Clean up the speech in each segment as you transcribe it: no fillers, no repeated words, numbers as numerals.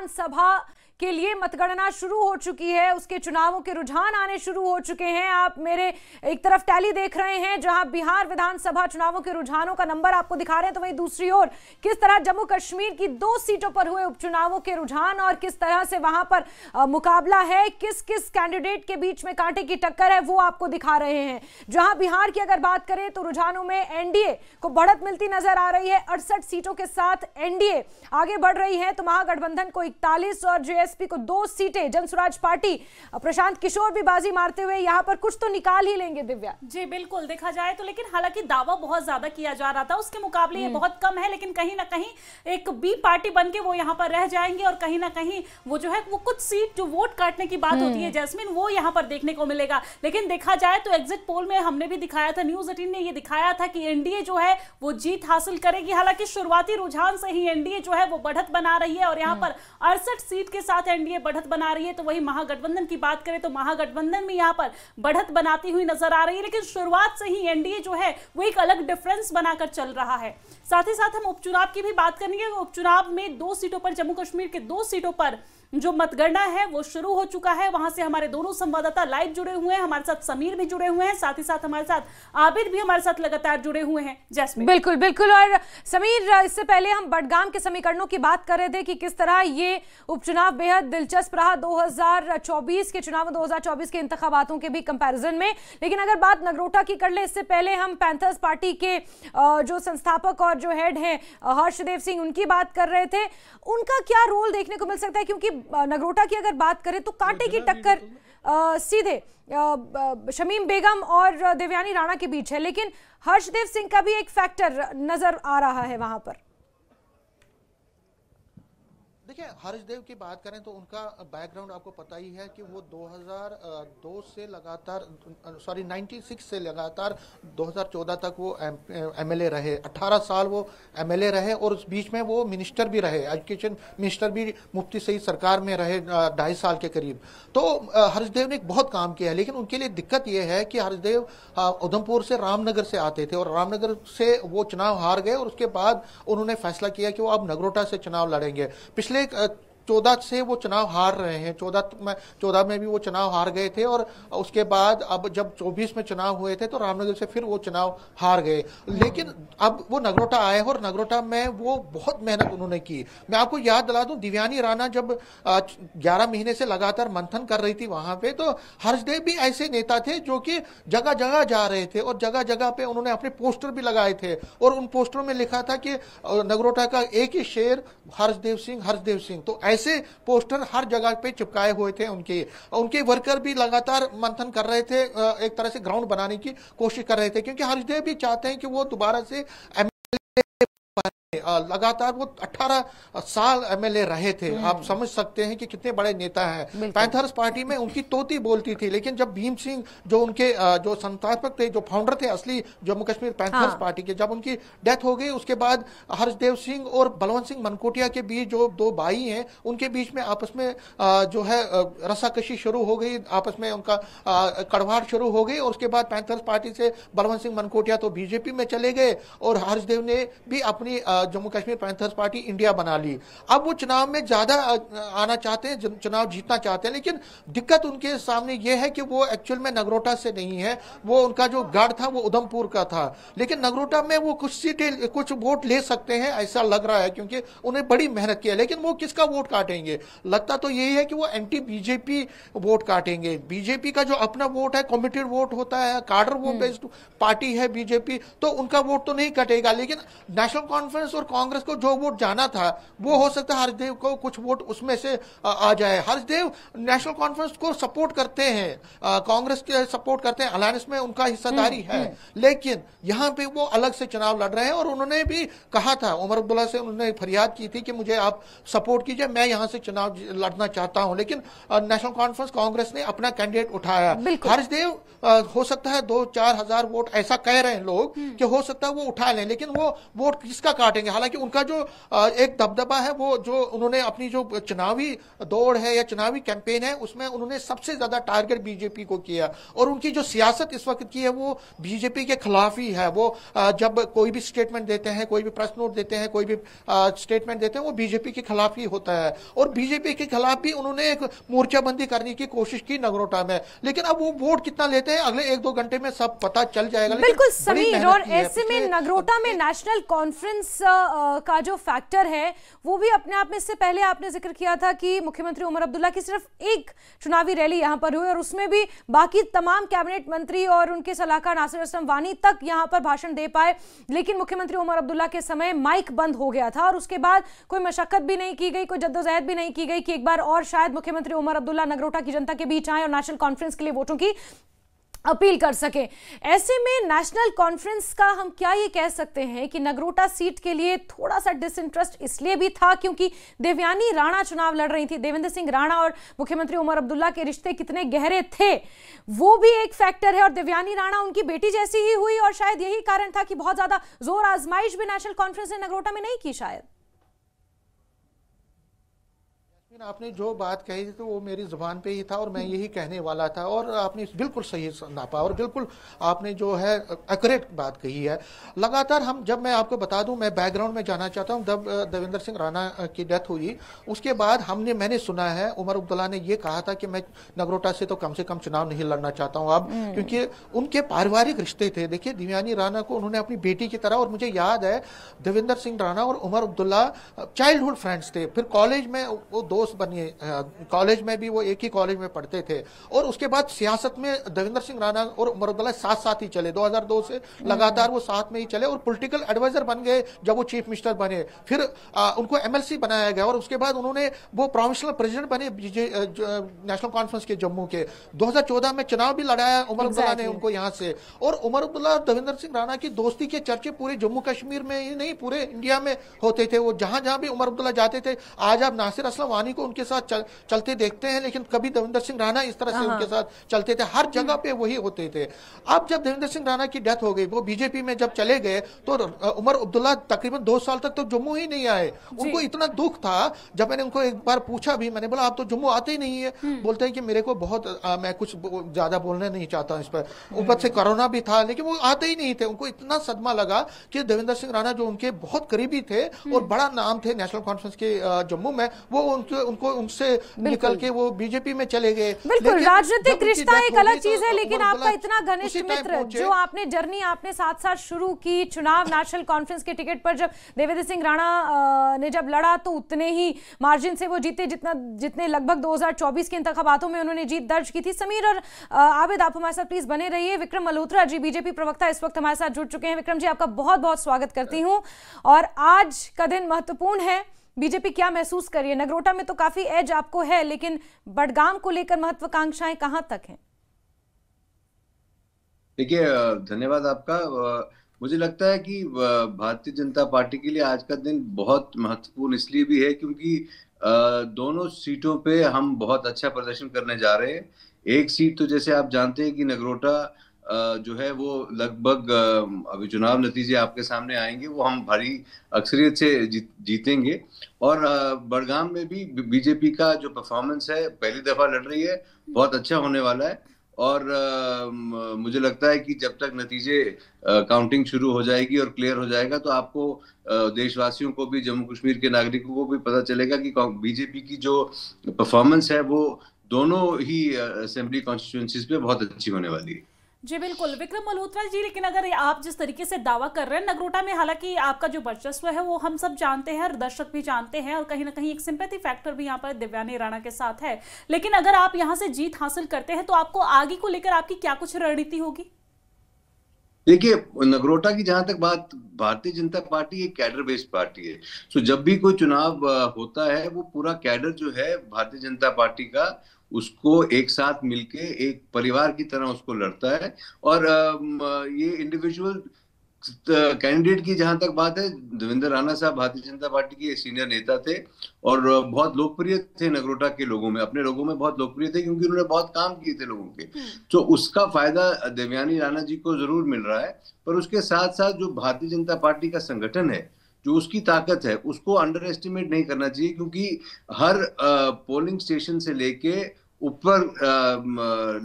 सभा के लिए मतगणना शुरू हो चुकी है, उसके चुनावों के रुझान आने शुरू हो चुके हैं। आप मेरे एक तरफ टैली देख रहे हैं जहां बिहार विधानसभा चुनावों के रुझानों का नंबर आपको दिखा रहे हैं, तो वहीं दूसरी ओर किस तरह जम्मू कश्मीर की 2 सीटों पर हुए उपचुनावों के रुझान और किस तरह से वहां पर मुकाबला है, किस किस कैंडिडेट के बीच में कांटे की टक्कर है, वो आपको दिखा रहे हैं। जहां बिहार की अगर बात करें तो रुझानों में एनडीए को बढ़त मिलती नजर आ रही है। 68 सीटों के साथ एनडीए आगे बढ़ रही है, तो महागठबंधन को 41 और जेएसपी को 2 सीटें, जनसुराज पार्टी प्रशांत किशोर भी बाजी मारते हुए यहां पर कुछ तो निकाल ही लेंगे। दिव्या जी बिल्कुल, देखा जाए तो लेकिन हालांकि दावा बहुत ज्यादा किया जा रहा था, उसके मुकाबले ये बहुत कम है, लेकिन कहीं ना कहीं एक बी पार्टी बनके वो यहां पर रह जाएंगे और कहीं ना कहीं वो जो है वो कुछ सीट जो वोट काटने की बात होती है जैस्मिन, वो यहां पर देखने को मिलेगा। लेकिन देखा जाए तो एग्जिट पोल में हमने भी दिखाया था, न्यूज 18 ने ये दिखाया था कि एनडीए जो है वो जीत हासिल करेगी। हालांकि शुरुआती रुझान से ही एनडीए जो है वो बढ़त बना रही है और यहाँ पर 68 सीट के साथ एनडीए बढ़त बना रही है। तो वही महागठबंधन की बात करें तो महागठबंधन में यहाँ पर बढ़त बनाती हुई नजर आ रही है, लेकिन शुरुआत से ही एनडीए जो है वो एक अलग डिफरेंस बनाकर चल रहा है। साथ ही साथ हम उपचुनाव की भी बात करेंगे। उपचुनाव में 2 सीटों पर, जम्मू कश्मीर के 2 सीटों पर जो मतगणना है वो शुरू हो चुका है। वहां से हमारे दोनों संवाददाता लाइव जुड़े हुए हैं, हमारे साथ समीर भी जुड़े हुए हैं, साथ ही साथ हमारे साथ आबिद भी हमारे साथ लगातार जुड़े हुए हैं। जैस्मिन बिल्कुल बिल्कुल। और समीर, इससे पहले हम बडगाम के समीकरणों की बात कर रहे थे कि किस तरह ये उपचुनाव बेहद दिलचस्प रहा 2024 के चुनाव, 2024 के इंतखाबातों के भी कंपैरिजन में। लेकिन अगर बात नगरोटा की कर ले, इससे पहले हम पैंथर्स पार्टी के जो संस्थापक और जो हेड हैं हर्षदेव सिंह, उनकी बात कर रहे थे। उनका क्या रोल देखने को मिल सकता है, क्योंकि नगरोटा की अगर बात करें तो कांटे की टक्कर सीधे शमीम बेगम और देवयानी राणा के बीच है, लेकिन हर्षदेव सिंह का भी एक फैक्टर नजर आ रहा है वहां पर। देखिए, हर्षदेव की बात करें तो उनका बैकग्राउंड आपको पता ही है कि वो 2002 से लगातार 96 से लगातार 2014 तक वो एमएलए रहे। 18 साल वो एमएलए रहे और उस बीच में वो मिनिस्टर भी रहे, एजुकेशन मिनिस्टर भी मुफ्ती सईद सरकार में रहे 2.5 साल के करीब। तो हर्षदेव ने बहुत काम किया है, लेकिन उनके लिए दिक्कत ये है कि हर्षदेव उधमपुर से रामनगर से आते थे और रामनगर से वो चुनाव हार गए और उसके बाद उन्होंने फैसला किया कि वो अब नगरोटा से चुनाव लड़ेंगे। पिछले 14 से वो चुनाव हार रहे हैं, 14 में भी वो चुनाव हार गए थे और उसके बाद अब जब 24 में चुनाव हुए थे तो रामनगर से फिर वो चुनाव हार गए। लेकिन अब वो नगरोटा आए और नगरोटा में वो बहुत मेहनत उन्होंने की। मैं आपको याद दिला दूं, दिव्यानी राणा जब 11 महीने से लगातार मंथन कर रही थी वहां पे, तो हर्षदेव भी ऐसे नेता थे जो कि जगह जगह जा रहे थे और जगह जगह पे उन्होंने अपने पोस्टर भी लगाए थे और उन पोस्टरों में लिखा था कि नगरोटा का एक ही शेर हर्षदेव सिंह, हर्षदेव सिंह। तो ऐसे पोस्टर हर जगह पे चिपकाए हुए थे। उनके वर्कर भी लगातार मंथन कर रहे थे, एक तरह से ग्राउंड बनाने की कोशिश कर रहे थे, क्योंकि हर्षदेव भी चाहते हैं कि वो दोबारा से लगातार वो 18 साल एमएलए रहे थे। आप समझ सकते हैं कि कितने बड़े नेता हैं। पैंथर्स पार्टी में उनकी तोती बोलती थी, लेकिन जब भीम सिंह जो उनके जो संस्थापक थे, जो फाउंडर थे असली जम्मू कश्मीर पैंथर्स पार्टी के, जब उनकी डेथ हो गई उसके बाद हर्षदेव सिंह और बलवंत सिंह मनकोटिया के बीच जो 2 भाई हैं उनके बीच में आपस में जो है रस्साकशी शुरू हो गई, आपस में उनका कड़वाहट शुरू हो गई और उसके बाद पैंथर्स पार्टी से बलवंत सिंह मनकोटिया तो बीजेपी में चले गए और हर्षदेव ने भी अपनी Jammu Kashmir panthers party India बना ली। अब वो चुनाव में ज्यादा आना चाहते हैं, चुनाव जीतना चाहते हैं, लेकिन दिक्कत उनके सामने ये है कि वो एक्चुअल में नगरोटा से नहीं है। वो उनका जो गढ़ था वो उधमपुर का था, लेकिन नगरोटा में वो कुछ सीटें, कुछ वोट ले सकते हैं ऐसा लग रहा है, क्योंकि उन्हें बड़ी मेहनत की है। लेकिन वो किसका वोट काटेंगे? लगता तो यही है कि वो एंटी बीजेपी वोट काटेंगे। बीजेपी का जो अपना वोट है, कमिटेड वोट होता है, कार्डर वो बेस्ड पार्टी है बीजेपी, तो उनका वोट तो नहीं कटेगा। लेकिन नेशनल कॉन्फ्रेंस और कांग्रेस को जो वोट जाना था वो हो सकता है हर्षदेव को कुछ वोट उसमें से आ जाए। हर्षदेव नेशनल कॉन्फ्रेंस को सपोर्ट करते हैं, कांग्रेस के सपोर्ट करते हैं, अलायंस में उनका हिस्सेदारी है, लेकिन यहां पे वो अलग से चुनाव लड़ रहे हैं और उन्होंने भी कहा था, उमर अब्दुल्ला से उन्होंने फरियाद की थी कि मुझे आप सपोर्ट कीजिए, मैं यहां से चुनाव लड़ना चाहता हूं। लेकिन नेशनल कॉन्फ्रेंस कांग्रेस ने अपना कैंडिडेट उठाया। हर्षदेव हो सकता है 2-4 हजार वोट, ऐसा कह रहे हैं लोग कि हो सकता है वो उठा लें, लेकिन वो वोट किसका काटेंगे? हालांकि उनका जो एक दबदबा है, वो जो उन्होंने अपनी जो चुनावी दौड़ है या चुनावी कैंपेन है उसमें उन्होंने सबसे ज्यादा टारगेट बीजेपी को किया, और उनकी जो सियासत इस वक्त की है वो बीजेपी के खिलाफ ही है। वो जब कोई भी स्टेटमेंट देते हैं, कोई भी प्रेस नोट देते हैं, कोई भी स्टेटमेंट देते हैं, वो बीजेपी के खिलाफ ही होता है। और बीजेपी के खिलाफ भी उन्होंने एक मोर्चाबंदी करने की कोशिश की नगरोटा में, लेकिन अब वो वोट कितना लेते हैं अगले 1-2 घंटे में सब पता चल जाएगा। बिल्कुल समीर, और ऐसे में नगरोटा में नेशनल कॉन्फ्रेंस का जो फैक्टर है वो भी अपने आप में, इससे पहले आपने जिक्र किया था कि मुख्यमंत्री उमर अब्दुल्ला की सिर्फ एक चुनावी रैली यहां पर हुई और उसमें भी बाकी तमाम कैबिनेट मंत्री और उनके सलाहकार नासिर असलम वानी तक यहां पर भाषण दे पाए, लेकिन मुख्यमंत्री उमर अब्दुल्ला के समय माइक बंद हो गया था और उसके बाद कोई मशक्कत भी नहीं की गई, कोई जद्दोजहद भी नहीं की गई कि एक बार और शायद मुख्यमंत्री उमर अब्दुल्ला नगरोटा की जनता के बीच आए और नेशनल कॉन्फ्रेंस के लिए वोटों की अपील कर सके। ऐसे में नेशनल कॉन्फ्रेंस का हम क्या ये कह सकते हैं कि नगरोटा सीट के लिए थोड़ा सा डिसइंटरेस्ट इसलिए भी था क्योंकि देवयानी राणा चुनाव लड़ रही थी। देवेंद्र सिंह राणा और मुख्यमंत्री उमर अब्दुल्ला के रिश्ते कितने गहरे थे वो भी एक फैक्टर है, और देवयानी राणा उनकी बेटी जैसी ही हुई और शायद यही कारण था कि बहुत ज्यादा जोर आजमाइश भी नेशनल कॉन्फ्रेंस ने नगरोटा में नहीं की शायद। आपने जो बात कही थी तो वो मेरी जुबान पे ही था और मैं यही कहने वाला था, और आपने बिल्कुल सही नापा और बिल्कुल आपने जो है एक्यूरेट बात कही है। लगातार हम, जब मैं आपको बता दूं, मैं बैकग्राउंड में जाना चाहता हूं। जब देवेंद्र सिंह राणा की डेथ हुई उसके बाद मैंने सुना है उमर अब्दुल्ला ने ये कहा था कि मैं नगरोटा से तो कम चुनाव नहीं लड़ना चाहता हूं अब, क्योंकि उनके पारिवारिक रिश्ते थे। देखिए, देवयानी राणा को उन्होंने अपनी बेटी की तरह, और मुझे याद है देवेंद्र सिंह राणा और उमर अब्दुल्ला चाइल्डहुड फ्रेंड्स थे, फिर कॉलेज में वो दोस्त बनिए, कॉलेज में भी वो एक ही कॉलेज में पढ़ते थे, और उसके बाद सियासत में देवेंद्र सिंह राणा और उमर अब्दुल्ला साथ साथ ही चले। 2002 से लगातार वो साथ में ही चले और पॉलिटिकल एडवाइजर बन गए जब वो चीफ मिनिस्टर बने, फिर उनको एमएलसी बनाया गया और उसके बाद उन्होंने वो प्रोविंशियल प्रेसिडेंट बने नेशनल कॉन्फ्रेंस के जम्मू के। 2014 में चुनाव भी लड़ाया उमर अब्दुल्ला ने उनको यहाँ से, और उमर अब्दुल्ला और देवेंद्र सिंह राणा की दोस्ती के चर्चे पूरे जम्मू कश्मीर में ही नहीं पूरे इंडिया में होते थे। वो जहां जहां भी उमर अब्दुल्ला जाते थे, आज आप नासिर असलम वानी को उनके साथ चलते देखते हैं, लेकिन कभी देवेंद्र सिंह राणा इस तरह से उनके साथ चलते थे, हर जगह पे वही होते थे। अब जब देवेंद्र सिंह राणा की डेथ हो गई, वो बीजेपी में जब चले गए, तो उमर अब्दुल्ला तकरीबन 2 साल तक तो जम्मू ही नहीं आए। उनको इतना दुख था, जब मैंने उनको एक बार पूछा भी, मैंने बोला आप तो जम्मू आते ही नहीं है, बोलते हैं कि मेरे को बहुत मैं कुछ ज्यादा बोलना नहीं चाहता इस पर, ऊपर से कोरोना भी था, लेकिन वो आते ही नहीं थे। उनको इतना सदमा लगा कि देवेंद्र सिंह राणा जो उनके बहुत करीबी थे और बड़ा नाम थे नेशनल कॉन्फ्रेंस के जम्मू में, वो उनको उनसे निकल के वो बीजेपी में चले गए। बिल्कुल, राजनीतिक रिश्ता एक अलग चीज है, लेकिन आपका इतना घनिष्ठ मित्र, जो आपने जर्नी आपने साथ साथ शुरू की चुनाव नेशनल कॉन्फ्रेंस के टिकट पर, जब देवेंद्र सिंह राणा ने जब लड़ा तो उतने ही मार्जिन से वो जीते जितने लगभग 2024 के इंतखाबातों में उन्होंने जीत दर्ज की थी। समीर और आबिद, आप हमारे साथ प्लीज बने रहिए। विक्रम मल्होत्रा जी, बीजेपी प्रवक्ता, इस वक्त हमारे साथ जुड़ चुके हैं। विक्रम जी, आपका बहुत बहुत स्वागत करती हूँ। और आज का दिन महत्वपूर्ण है, बीजेपी क्या महसूस कर रही है? नगरोटा में तो काफी एज आपको है, लेकिन बडगाम को लेकर महत्वाकांक्षाएं कहां तक हैं? देखिए, धन्यवाद आपका। मुझे लगता है कि भारतीय जनता पार्टी के लिए आज का दिन बहुत महत्वपूर्ण इसलिए भी है क्योंकि दोनों सीटों पे हम बहुत अच्छा प्रदर्शन करने जा रहे हैं। एक सीट तो जैसे आप जानते हैं कि नगरोटा जो है वो लगभग अभी चुनाव नतीजे आपके सामने आएंगे, वो हम भारी अक्सरियत से जीतेंगे। और बडगाम में भी बीजेपी का जो परफॉर्मेंस है, पहली दफा लड़ रही है, बहुत अच्छा होने वाला है। और मुझे लगता है कि जब तक नतीजे काउंटिंग शुरू हो जाएगी और क्लियर हो जाएगा तो आपको देशवासियों को भी, जम्मू कश्मीर के नागरिकों को भी पता चलेगा कि बीजेपी की जो परफॉर्मेंस है वो दोनों ही असेंबली कॉन्स्टिट्यूएंसीज पे बहुत अच्छी होने वाली है। जी बिल्कुल विक्रम मल्होत्रा जी, लेकिन अगर आप जिस तरीके से दावा कर रहे हैं नगरोटा में, हालांकि आपका जो वर्चस्व है वो हम सब जानते हैं और दर्शक भी जानते हैं, और कहीं ना कहीं एक सिंपैथी फैक्टर भी यहाँ पर देवयानी राणा के साथ है, लेकिन अगर आप यहाँ से जीत हासिल करते हैं तो आपको आगे को लेकर आपकी क्या कुछ रणनीति होगी? देखिए, नगरोटा की जहां तक बात, भारतीय जनता पार्टी एक कैडर बेस्ड पार्टी है। तो जब भी कोई चुनाव होता है वो पूरा कैडर जो है भारतीय जनता पार्टी का, उसको एक साथ मिलके एक परिवार की तरह उसको लड़ता है। और ये इंडिविजुअल कैंडिडेट की जहां तक बात है, देवेंद्र राणा साहब भारतीय जनता पार्टी के सीनियर नेता थे और बहुत लोकप्रिय थे नगरोटा के लोगों में, अपने लोगों में बहुत लोकप्रिय थे क्योंकि उन्होंने बहुत काम किए थे लोगों के। तो उसका फायदा देवयानी राणा जी को जरूर मिल रहा है, पर उसके साथ साथ जो भारतीय जनता पार्टी का संगठन है, जो उसकी ताकत है उसको अंडर एस्टिमेट नहीं करना चाहिए, क्योंकि हर पोलिंग स्टेशन से लेके ऊपर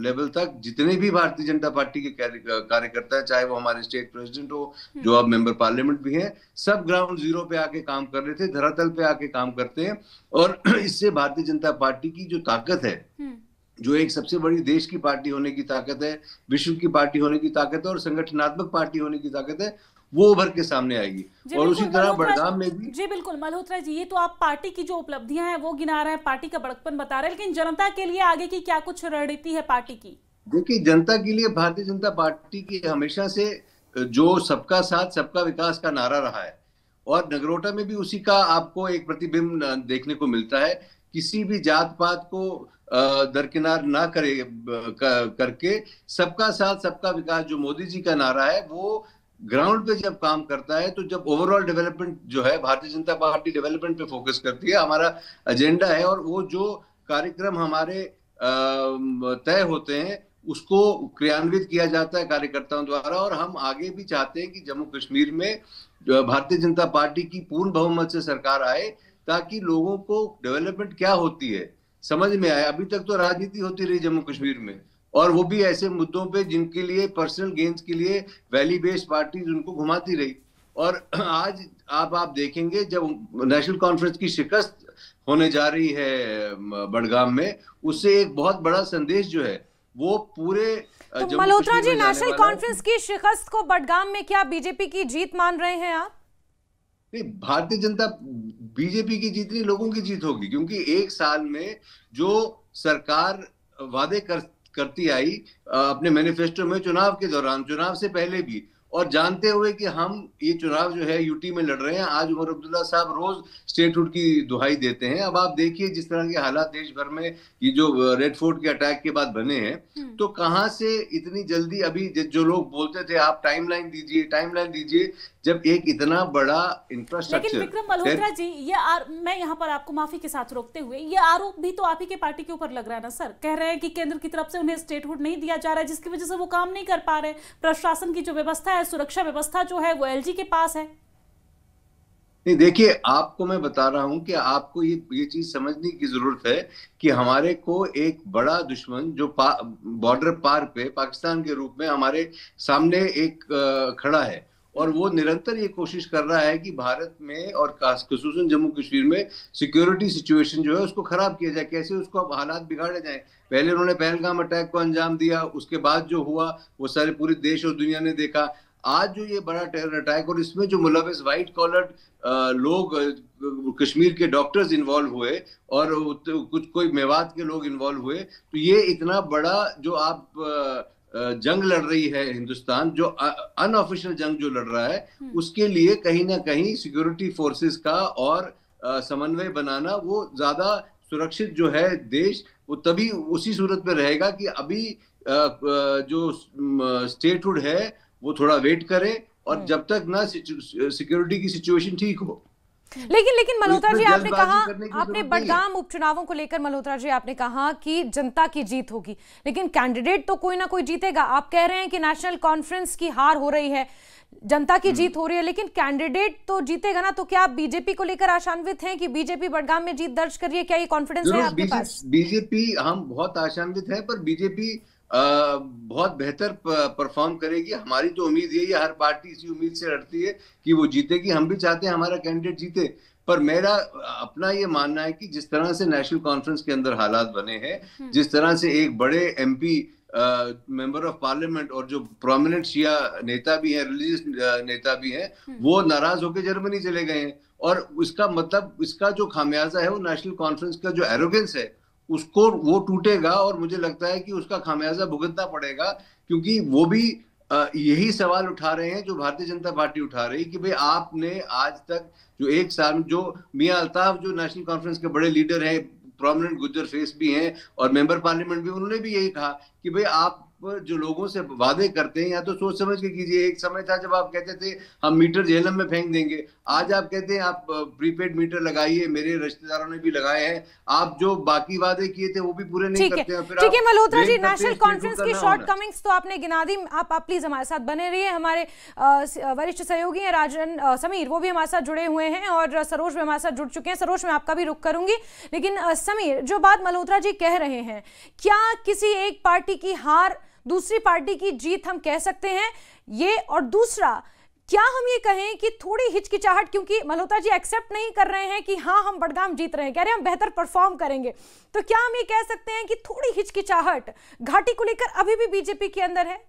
लेवल तक जितने भी भारतीय जनता पार्टी के कार्यकर्ता है, चाहे वो हमारे स्टेट प्रेसिडेंट हो, जो अब मेंबर पार्लियामेंट भी हैं, सब ग्राउंड जीरो पे आके काम कर रहे थे, धरातल पे आके काम करते हैं। और इससे भारतीय जनता पार्टी की जो ताकत है, जो एक सबसे बड़ी देश की पार्टी होने की ताकत है, विश्व की पार्टी होने की ताकत है और संगठनात्मक पार्टी होने की ताकत है, वो उभर के सामने आएगी। और उसी तरह बड़गाम में भी। जी बिल्कुल मल्होत्रा जी, ये तो आप पार्टी की जो उपलब्धियां हैं वो गिना रहे हैं, पार्टी का बड़कपन बता रहे हैं, लेकिन जनता के लिए आगे की क्या कुछ रणनीति है पार्टी की? देखिए, जनता के लिए भारतीय जनता पार्टी की हमेशा से जो सबका साथ सबका विकास का नारा रहा है, और नगरोटा में भी उसी का आपको एक प्रतिबिंब देखने को मिलता है। किसी भी जात पात को दरकिनार ना करके सबका साथ सबका विकास जो मोदी जी का नारा है, वो ग्राउंड पे जब काम करता है, तो जब ओवरऑल डेवलपमेंट जो है, भारतीय जनता पार्टी डेवलपमेंट पे फोकस करती है, हमारा एजेंडा है, और वो जो कार्यक्रम हमारे तय होते हैं उसको क्रियान्वित किया जाता है कार्यकर्ताओं द्वारा। और हम आगे भी चाहते हैं कि जम्मू कश्मीर में भारतीय जनता पार्टी की पूर्ण बहुमत से सरकार आए, ताकि लोगों को डेवलपमेंट क्या होती है समझ में आए। अभी तक तो राजनीति होती रही जम्मू कश्मीर में, और वो भी ऐसे मुद्दों पे जिनके लिए पर्सनल गेन्स के लिए वैली बेस्ड पार्टीज उनको घुमाती रही। और आज आप देखेंगे जब नेशनल कॉन्फ्रेंस की शिकस्त होने जा रही है बड़गाम में, उससे एक बहुत बड़ा संदेश जो है वो पूरे तो मल्होत्रा जी, नेशनल कॉन्फ्रेंस की शिकस्त को बड़गाम में क्या बीजेपी की जीत मान रहे हैं आप? नहीं, भारतीय जनता बीजेपी की जीत नहीं, लोगों की जीत होगी, क्योंकि एक साल में जो सरकार वादे करती आई अपने मैनिफेस्टो में, चुनाव के दौरान, चुनाव से पहले भी, और जानते हुए कि हम ये चुनाव जो है यूटी में लड़ रहे हैं। आज उमर अब्दुल्ला साहब रोज स्टेटहुड की दुहाई देते हैं। अब आप देखिए जिस तरह के हालात देश भर में ये जो रेड फोर्ट के अटैक के बाद बने हैं, तो कहां से इतनी जल्दी, अभी जो लोग बोलते थे आप टाइमलाइन दीजिए, जब एक इतना बड़ा इंफ्रास्ट्रक्चर। लेकिन विक्रम मल्होत्रा जी, मैं यहाँ पर आपको माफी के साथ रोकते हुए, ये आरोप भी तो आप ही के पार्टी के ऊपर लग रहा है ना सर? कह रहे हैं कि केंद्र की तरफ से उन्हें स्टेटहुड नहीं दिया जा रहा है, जिसकी वजह से वो काम नहीं कर पा रहे। प्रशासन की जो व्यवस्था है, सुरक्षा व्यवस्था जो है, वो एलजी के पास है। नहीं, देखिए, आपको मैं बता रहा हूं कि आपको ये चीज समझने की जरूरत है कि हमारे को एक बड़ा दुश्मन जो बॉर्डर पार पे पाकिस्तान के रूप में हमारे सामने एक खड़ा है, और वो निरंतर ये कोशिश कर रहा है कि भारत में और खासकर जम्मू कश्मीर में सिक्योरिटी सिचुएशन जो है उसको खराब किया जाए, कैसे उसको अब हालात बिगाड़े जाए। पहले उन्होंने पहलगाम अटैक को अंजाम दिया, उसके बाद जो हुआ वो सारे पूरे देश और दुनिया ने देखा। आज जो ये बड़ा टेरर अटैक, और इसमें जो मुलविस व्हाइट कॉलर्ड लोग, कश्मीर के डॉक्टर्स इन्वॉल्व हुए और कोई मेवात के लोग इन्वॉल्व हुए, तो ये इतना बड़ा जो आप जंग लड़ रही है हिंदुस्तान, जो अनऑफिशियल जंग जो लड़ रहा है, उसके लिए कहीं ना कहीं सिक्योरिटी फोर्सेस का और समन्वय बनाना, वो ज्यादा सुरक्षित जो है देश, वो तभी उसी सूरत में रहेगा कि अभी जो स्टेटहुड है वो थोड़ा वेट करे, और जब तक ना सिक्योरिटी की सिचुएशन ठीक हो। लेकिन मल्होत्रा जी, आपने कहा, आपने बड़गाम उपचुनावों को लेकर मल्होत्रा जी आपने कहा कि जनता की जीत होगी, लेकिन कैंडिडेट तो कोई ना कोई जीतेगा। आप कह रहे हैं कि नेशनल कॉन्फ्रेंस की हार हो रही है, जनता की जीत हो रही है, लेकिन कैंडिडेट तो जीतेगा ना। तो क्या आप बीजेपी को लेकर आशान्वित हैं कि बीजेपी बड़गाम में जीत दर्ज कर रही है? क्या ये कॉन्फिडेंस है आपके पास? बीजेपी, हम बहुत आशान्वित हैं, पर बीजेपी बहुत बेहतर परफॉर्म करेगी। हमारी तो उम्मीद यही है, हर पार्टी इसी उम्मीद से लड़ती है कि वो जीतेगी। हम भी चाहते हैं हमारा कैंडिडेट जीते, पर मेरा अपना ये मानना है कि जिस तरह से नेशनल कॉन्फ्रेंस के अंदर हालात बने हैं, जिस तरह से एक बड़े एमपी मेंबर ऑफ पार्लियामेंट और जो प्रोमिनेंट शिया नेता भी हैं, रिलीजियस नेता भी हैं, वो नाराज होकर जर्मनी चले गए हैं। और इसका मतलब, इसका जो खामियाजा है वो नेशनल कॉन्फ्रेंस का जो एरोगेंस है उसको वो टूटेगा, और मुझे लगता है कि उसका खामियाजा भुगतना पड़ेगा, क्योंकि वो भी यही सवाल उठा रहे हैं जो भारतीय जनता पार्टी उठा रही है कि भाई आपने आज तक जो एक साल, जो मियां अल्ताफ जो नेशनल कॉन्फ्रेंस के बड़े लीडर हैं, प्रोमिनेंट गुज्जर फेस भी हैं और मेंबर पार्लियामेंट भी, उन्होंने भी यही कहा कि भाई आप जो लोगों से वादे करते हैं या तो सोच समझ के कीजिए। एक समय था जब आप कहते थे हम मीटर झेलम में फेंक देंगे, आज आप कहते हैं आप प्रीपेड मीटर लगाइए, मेरे रिश्तेदारों ने भी लगाए हैं। आप जो बाकी वादे किए थे वो भी पूरे नहीं करते हैं। ठीक है मल्होत्रा जी, नेशनल कॉन्फ्रेंस की शॉर्टकमिंग्स तो आपने गिना दी। आप प्लीज हमारे साथ बने रहिए। हमारे वरिष्ठ सहयोगी हैं राजन समीर, वो भी हमारे साथ जुड़े हुए हैं, और सरोज भी हमारे साथ जुड़ चुके हैं। सरोज, मैं आपका भी रुख करूंगी, लेकिन समीर, जो बात मल्होत्रा जी कह रहे हैं, क्या किसी एक पार्टी की हार दूसरी पार्टी की जीत हम कह सकते हैं ये? और दूसरा, क्या हम ये कहें कि थोड़ी हिचकिचाहट, क्योंकि मल्होत्रा जी एक्सेप्ट नहीं कर रहे हैं कि हाँ हम बडगाम जीत रहे हैं, कह रहे हैं हम बेहतर परफॉर्म करेंगे, तो क्या हम ये कह सकते हैं कि थोड़ी हिचकिचाहट घाटी को लेकर अभी भी बीजेपी के अंदर है?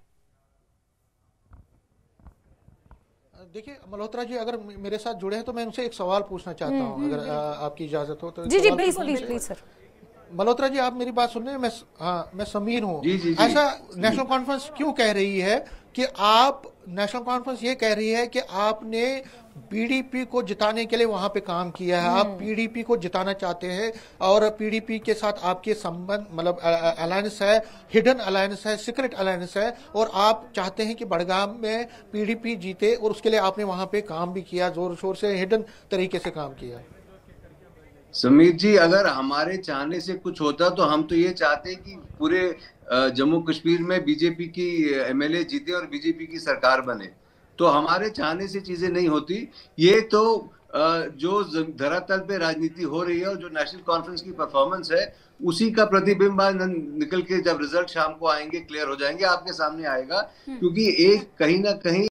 देखिए मल्होत्रा जी अगर मेरे साथ जुड़े हैं तो मैं उनसे एक सवाल पूछना चाहता हूं, अगर आपकी इजाजत हो तो। जी please please please sir. Malhotra ji आप मेरी बात सुन रहे हैं? मैं समीर हूँ। ऐसा नेशनल कॉन्फ्रेंस क्यों कह रही है कि नेशनल कॉन्फ्रेंस ये कह रही है कि आपने पीडीपी को जिताने के लिए वहां पे काम किया है, आप पीडीपी को जिताना चाहते हैं, और पीडीपी के साथ आपके संबंध मतलब अलायंस है, हिडन अलायंस है, सीक्रेट अलायंस है, और आप चाहते हैं कि बडगाम में पीडीपी जीते, और उसके लिए आपने वहां पे काम भी किया, जोर शोर से हिडन तरीके से काम किया। समीर जी, अगर हमारे चाहने से कुछ होता तो हम तो ये चाहते हैं कि पूरे जम्मू कश्मीर में बीजेपी की एमएलए जीते और बीजेपी की सरकार बने, तो हमारे चाहने से चीजें नहीं होती। ये तो जो धरातल पे राजनीति हो रही है और जो नेशनल कॉन्फ्रेंस की परफॉर्मेंस है उसी का प्रतिबिंब निकल के जब रिजल्ट शाम को आएंगे, क्लियर हो जाएंगे, आपके सामने आएगा। क्योंकि एक कहीं ना कहीं